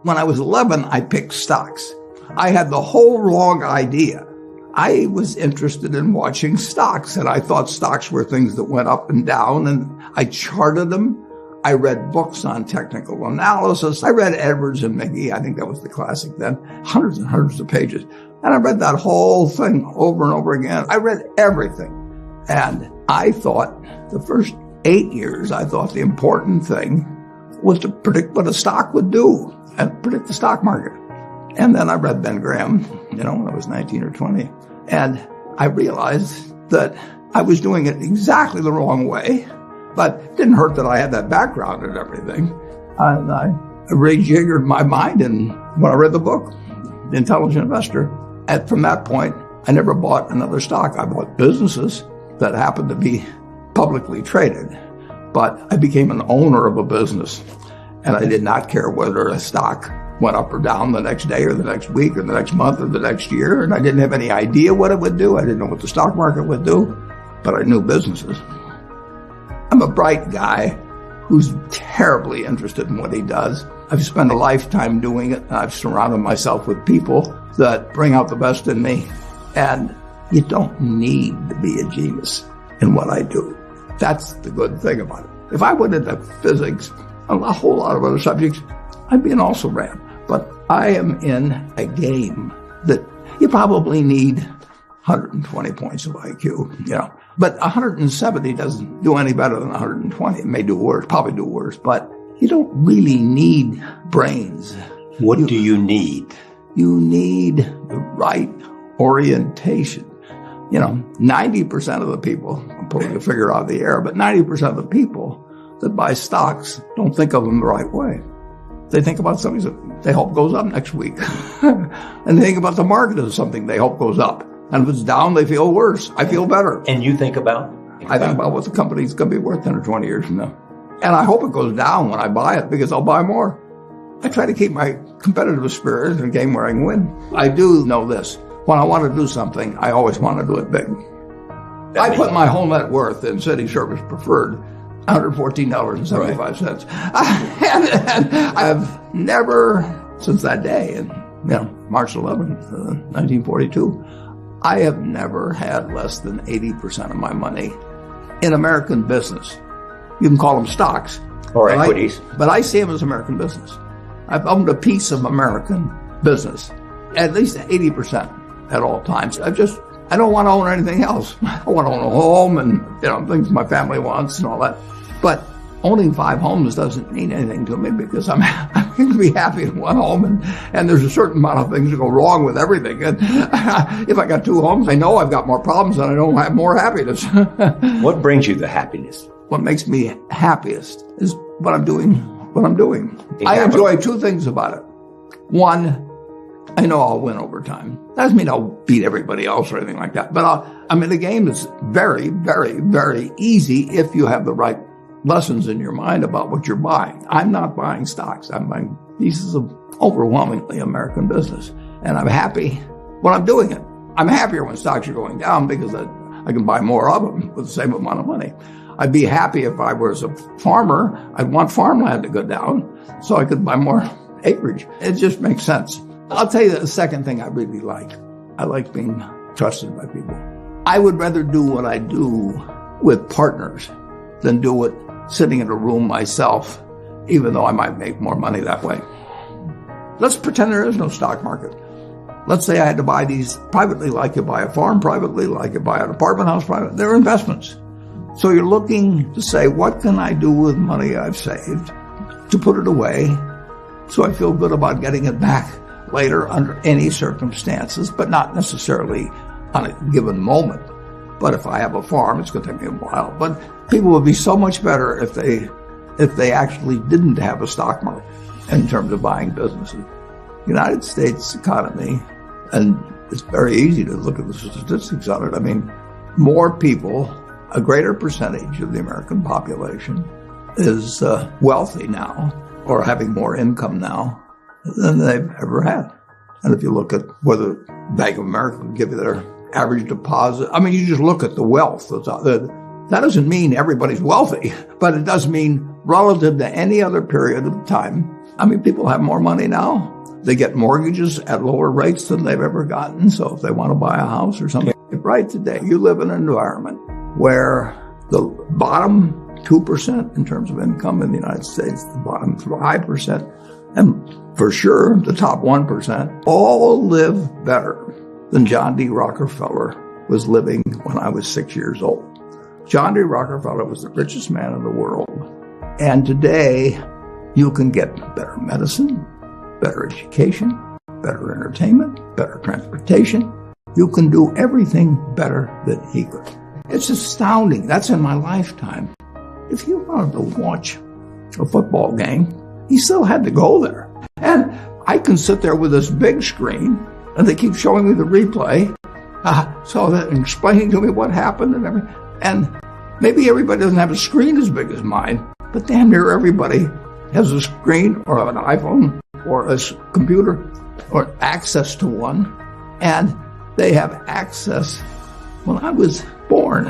When I was 11, I picked stocks. I had the whole wrong idea. I was interested in watching stocks, and I thought stocks were things that went up and down, and I charted them. I read books on technical analysis. I read Edwards and McGee. I think that was the classic then. Hundreds and hundreds of pages. And I read that whole thing over and over again. I read everything. And I thought the first 8 years, I thought the important thing was to predict what a stock would do and predict the stock market. And then I read Ben Graham, when I was 19 or 20. And I realized that I was doing it exactly the wrong way, but it didn't hurt that I had that background and everything. And I rejiggered my mind, and when I read the book, The Intelligent Investor, and from that point, I never bought another stock. I bought businesses that happened to be publicly traded, but I became an owner of a business, and I did not care whether a stock went up or down the next day or the next week or the next month or the next year, and I didn't have any idea what it would do. I didn't know what the stock market would do, but I knew businesses. I'm a bright guy who's terribly interested in what he does. I've spent a lifetime doing it, and I've surrounded myself with people that bring out the best in me, and you don't need to be a genius in what I do. That's the good thing about it. If I went into physics, a whole lot of other subjects, I'd be an also-ran. But I am in a game that you probably need 120 points of IQ, But 170 doesn't do any better than 120. It may do worse, probably do worse, but you don't really need brains. What do you need? You need the right orientation. 90% of the people, I'm pulling a figure out of the air, but 90% of the people that buy stocks don't think of them the right way. They think about something that they hope goes up next week. And they think about the market as something they hope goes up. And if it's down, they feel worse. I feel better. And you think about? I think about what the company's going to be worth 10 or 20 years from now. And I hope it goes down when I buy it, because I'll buy more. I try to keep my competitive spirit in a game where I can win. I do know this. When I want to do something, I always want to do it big. I put my whole net worth in City Service Preferred, $114.75. And I've never, since that day, and March 11th, 1942, I have never had less than 80% of my money in American business. You can call them stocks. Or equities. But I see them as American business. I've owned a piece of American business, at least 80% at all times. I don't want to own anything else. I want to own a home and, things my family wants and all that. But owning 5 homes doesn't mean anything to me, because I'm going to be happy in one home, and there's a certain amount of things that go wrong with everything. And if I got 2 homes, I know I've got more problems and I don't have more happiness. What brings you the happiness? What makes me happiest is what I'm doing. I enjoy 2 things about it. One, I know I'll win over time. That doesn't mean I'll beat everybody else or anything like that. But I'm in a game that's very, very, very easy if you have the right lessons in your mind about what you're buying. I'm not buying stocks. I'm buying pieces of overwhelmingly American business. And I'm happy when I'm doing it. I'm happier when stocks are going down, because I can buy more of them with the same amount of money. I'd be happy if I was a farmer. I'd want farmland to go down so I could buy more acreage. It just makes sense. I'll tell you the second thing I really like. I like being trusted by people. I would rather do what I do with partners than do it sitting in a room myself, even though I might make more money that way. Let's pretend there is no stock market. Let's say I had to buy these privately, like you buy a farm privately, like you buy an apartment house privately. They're investments. So you're looking to say, what can I do with money I've saved to put it away so I feel good about getting it back later under any circumstances, but not necessarily on a given moment. But if I have a farm, it's going to take me a while. But people would be so much better if they actually didn't have a stock market in terms of buying businesses. United States economy, and it's very easy to look at the statistics on it. I mean, more people, a greater percentage of the American population is wealthy now, or having more income now than they've ever had. And if you look at whether Bank of America can give you their average deposit, I mean, you just look at the wealth that's out there. That doesn't mean everybody's wealthy, but it does mean relative to any other period of time, I mean, people have more money now. They get mortgages at lower rates than they've ever gotten. So if they want to buy a house or something, right today, you live in an environment where the bottom 2% in terms of income in the United States, the bottom 5%, and for sure the top 1%, all live better than John D. Rockefeller was living when I was 6 years old. John D. Rockefeller was the richest man in the world. And today, you can get better medicine, better education, better entertainment, better transportation. You can do everything better than he could. It's astounding. That's in my lifetime. If you wanted to watch a football game, he still had to go there. And I can sit there with this big screen, and they keep showing me the replay, so that explaining to me what happened and everything. And maybe everybody doesn't have a screen as big as mine, but damn near everybody has a screen or an iPhone or a computer or access to one. And they have access. When I was born,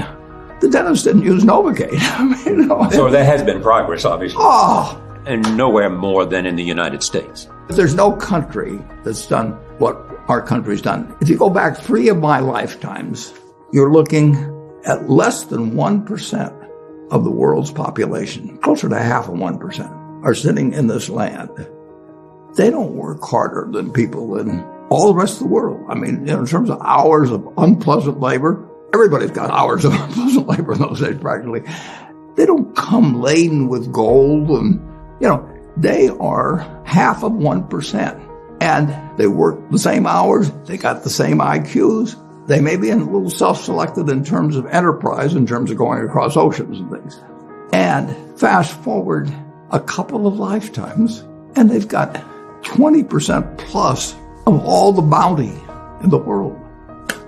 the dentist didn't use Novocaine. I mean, So there has been progress, obviously. Oh, And nowhere more than in the United States. there's no country that's done what our country's done. If you go back 3 of my lifetimes, you're looking at less than 1% of the world's population, closer to half of 1%, are sitting in this land. They don't work harder than people in all the rest of the world. I mean, in terms of hours of unpleasant labor, everybody's got hours of unpleasant labor in those days practically. They don't come laden with gold and, they are half of 1%. And they work the same hours. They got the same IQs. They may be a little self-selected in terms of enterprise, in terms of going across oceans and things. And fast forward a couple of lifetimes, and they've got 20% plus of all the bounty in the world.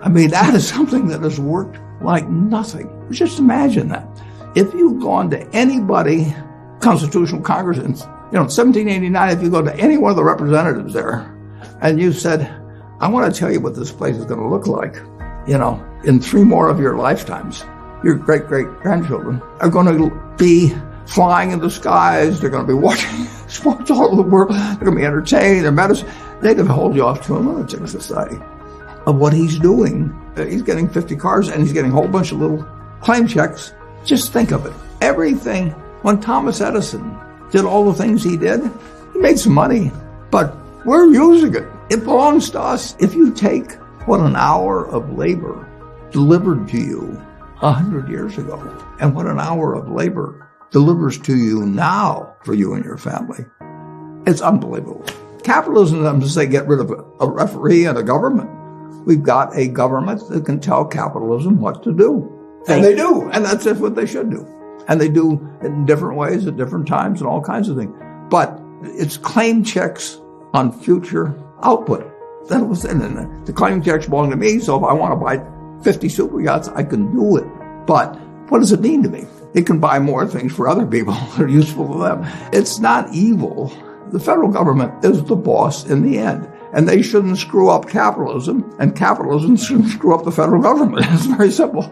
I mean, that is something that has worked like nothing. Just imagine that. If you've gone to anybody, Constitutional Congress, in 1789, if you go to any one of the representatives there, and you said, I want to tell you what this place is going to look like, in 3 more of your lifetimes, your great-great-grandchildren are going to be flying in the skies. They're going to be watching sports all over the world. They're going to be entertained. Their medicine. They could hold you off to a lunatic society of what he's doing. He's getting 50 cars, and he's getting a whole bunch of little claim checks. Just think of it. Everything. When Thomas Edison did all the things he did, he made some money, but we're using it. It belongs to us. If you take what an hour of labor delivered to you 100 years ago and what an hour of labor delivers to you now for you and your family, it's unbelievable. Capitalism doesn't say get rid of a referee and a government. We've got a government that can tell capitalism what to do. And they do. And that's what they should do. And they do it in different ways at different times and all kinds of things. But it's claim checks on future output. That was, and the claim checks belong to me, so if I want to buy 50 super yachts, I can do it. But what does it mean to me? It can buy more things for other people that are useful to them. It's not evil. The federal government is the boss in the end. And they shouldn't screw up capitalism, and capitalism shouldn't screw up the federal government. It's very simple.